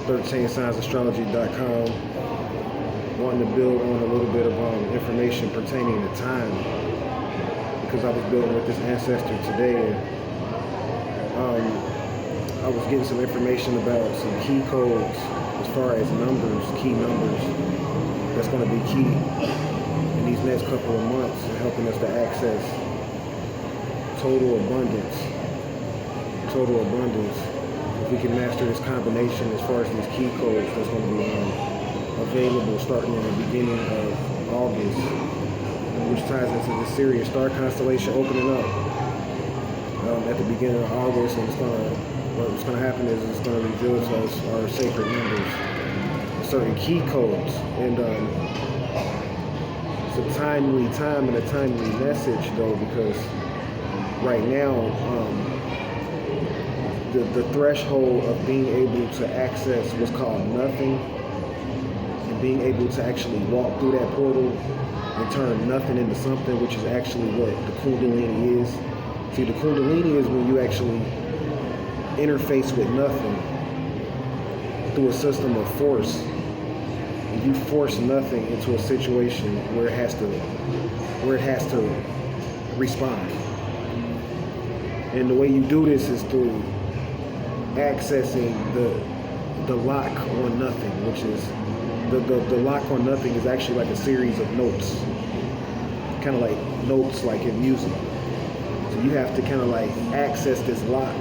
13signsastrology.com, wanting to build on a little bit of information pertaining to time, because I was building with this ancestor today, and I was getting some information about some key codes as far as numbers, key numbers, that's going to be key in these next couple of months and helping us to access total abundance. If we can master this combination as far as these key codes that's going to be available starting in the beginning of August, which ties into the Sirius star constellation opening up at the beginning of August, and what's going to happen is it's going to reveal to us our sacred numbers, certain key codes, and it's a timely time and a timely message though, because right now the threshold of being able to access what's called nothing, and being able to actually walk through that portal and turn nothing into something, which is actually what the Kundalini is. See, the Kundalini is when you actually interface with nothing through a system of force, and you force nothing into a situation where it has to respond. And the way you do this is through accessing the lock on nothing, which is the lock on nothing is actually like a series of notes, kind of like notes like in music. So you have to kind of like access this lock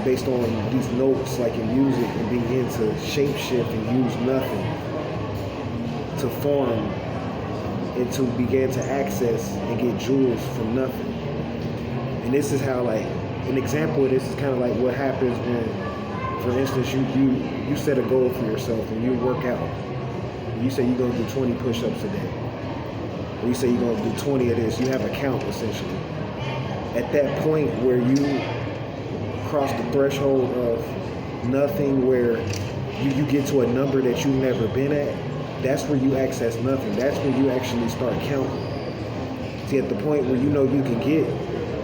based on these notes like in music, and begin to shapeshift and use nothing to form and to begin to access and get jewels from nothing. And this is how, like, an example of this is kind of like what happens when, for instance, you set a goal for yourself and you work out. You say you're going to do 20 push-ups a day. Or you say you're going to do 20 of this. You have a count, essentially. At that point where you cross the threshold of nothing, where you get to a number that you've never been at, that's where you access nothing. That's when you actually start counting. See, at the point where you know you can get,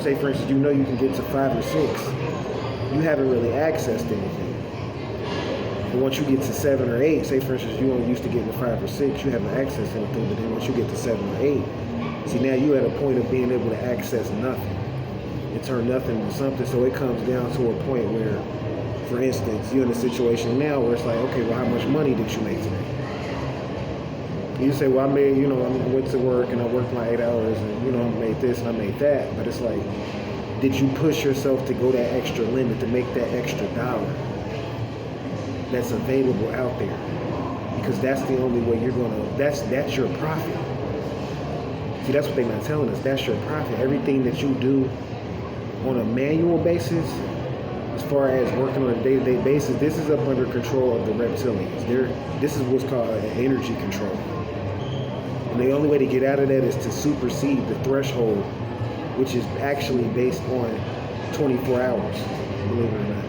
say for instance, you know you can get to 5 or 6, you haven't really accessed anything. But once you get to 7 or 8, say for instance, you only used to getting to 5 or 6, you haven't accessed anything, but then once you get to 7 or 8, see, now you're at a point of being able to access nothing and turn nothing into something. So it comes down to a point where, for instance, you're in a situation now where it's like, okay, well, how much money did you make today? You say, well, I made, I went to work and I worked my 8 hours, and, I made this and I made that. But it's like, did you push yourself to go that extra limit, to make that extra dollar that's available out there? Because that's the only way you're going to, that's your profit. See, that's what they're not telling us. That's your profit. Everything that you do on a manual basis, as far as working on a day-to-day basis, this is up under control of the reptilians. This is what's called an energy control. And the only way to get out of that is to supersede the threshold, which is actually based on 24 hours, believe it or not.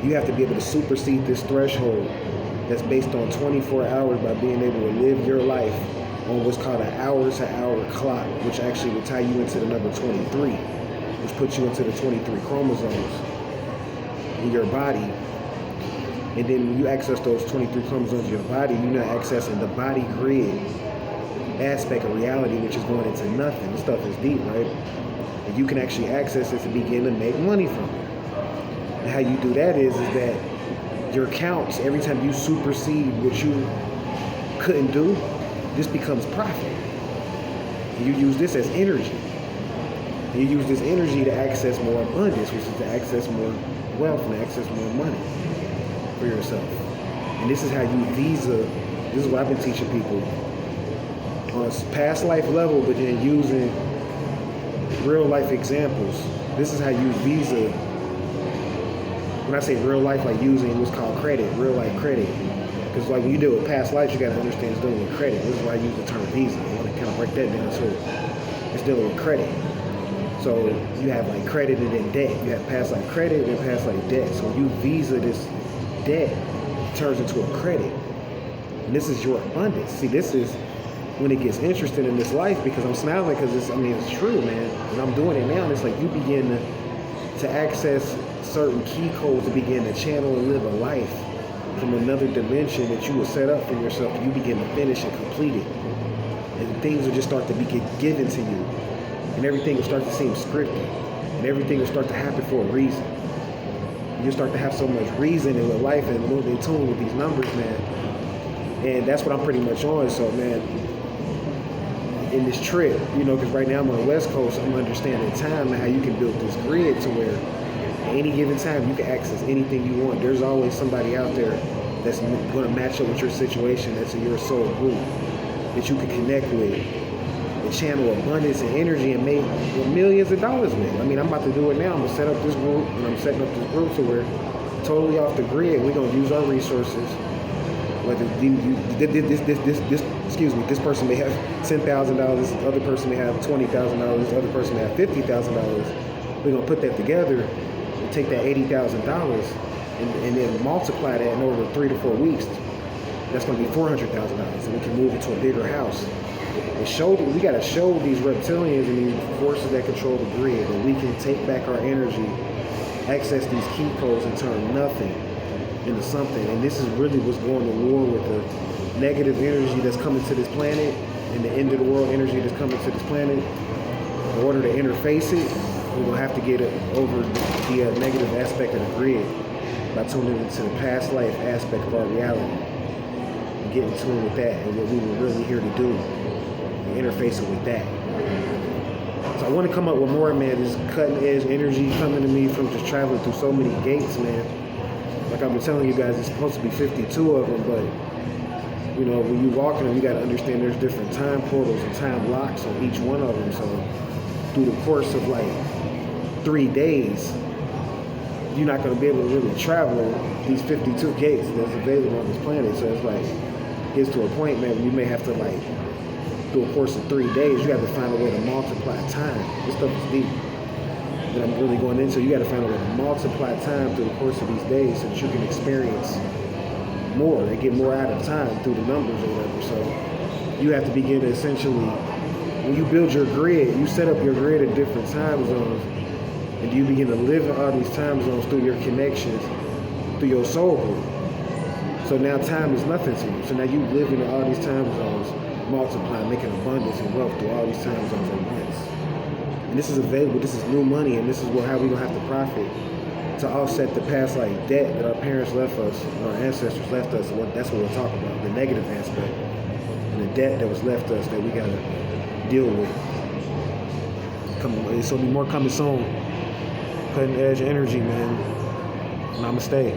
You have to be able to supersede this threshold that's based on 24 hours by being able to live your life on what's called an hour-to-hour clock, which actually will tie you into the number 23, which puts you into the 23 chromosomes in your body. And then when you access those 23 chromosomes in your body, you're not accessing the body grid aspect of reality, which is going into nothing. This stuff is deep, right? And you can actually access it to begin to make money from it. And how you do that is that your counts, every time you supersede what you couldn't do, this becomes profit. And you use this as energy. And you use this energy to access more abundance, which is to access more wealth and access more money for yourself. And this is how you visa. This is what I've been teaching people on a past life level, but then using real life examples. This is how you visa. When I say real life, like using what's called credit, real life credit. Because like when you deal with past lives, you got to understand it's dealing with credit. This is why I use the term visa. I want to kind of break that down too. It's dealing with credit. So you have like credit and then debt. You have past life credit and past life debt. So when you visa this debt, it turns into a credit. And this is your abundance. See, this is when it gets interesting in this life, because I'm smiling because it's true, man. And I'm doing it now, and it's like you begin to access certain key codes to begin to channel and live a life from another dimension that you will set up for yourself. You begin to finish and complete it. And things will just start to be given to you. And everything will start to seem scripted. And everything will start to happen for a reason. You'll start to have so much reason in your life and a little bit in tune with these numbers, man. And that's what I'm pretty much on. So, man, in this trip, you know, because right now I'm on the West Coast, I'm understanding time and how you can build this grid to where at any given time you can access anything you want. There's always somebody out there that's going to match up with your situation, that's in your soul group, that you can connect with and channel abundance and energy and make millions of dollars with. I mean, I'm about to do it now. I'm going to set up this group, and I'm setting up this group so we're totally off the grid. We're going to use our resources. Whether this person may have $10,000, this other person may have $20,000, this other person may have $50,000. We're gonna put that together and take that $80,000 and then multiply that in over 3 to 4 weeks. That's gonna be $400,000, and we can move it to a bigger house. And we gotta show these reptilians and these forces that control the grid that we can take back our energy, access these key codes, and turn nothing into something. And this is really what's going to war with the negative energy that's coming to this planet and the end of the world energy that's coming to this planet. In order to interface it, we will have to get over the negative aspect of the grid by tuning into the past life aspect of our reality and getting in tune with that and what we were really here to do and interfacing with that. So I want to come up with more, man, this cutting edge energy coming to me from just traveling through so many gates, man. Like I've been telling you guys, it's supposed to be 52 of them, but you know, when you walk in them, you got to understand there's different time portals and time locks on each one of them. So through the course of like 3 days, you're not going to be able to really travel these 52 gates that's available on this planet. So it's like, it gets to a point, man, where you may have to like, through a course of 3 days, you have to find a way to multiply time. This stuff is deep that I'm really going into. You got to find a way to multiply time through the course of these days so that you can experience more and get more out of time through the numbers or whatever. So you have to begin to essentially, when you build your grid, you set up your grid at different time zones, and you begin to live in all these time zones through your connections, through your soul group. So now time is nothing to you. So now you live in all these time zones, multiplying, making abundance and wealth through all these time zones at once. And this is available, this is new money, and this is how we're gonna have to profit to offset the past like debt that our parents left us, our ancestors left us. That's what we'll talk about, the negative aspect and the debt that was left us that we gotta deal with. So be more coming soon. Cutting edge energy, man. Namaste.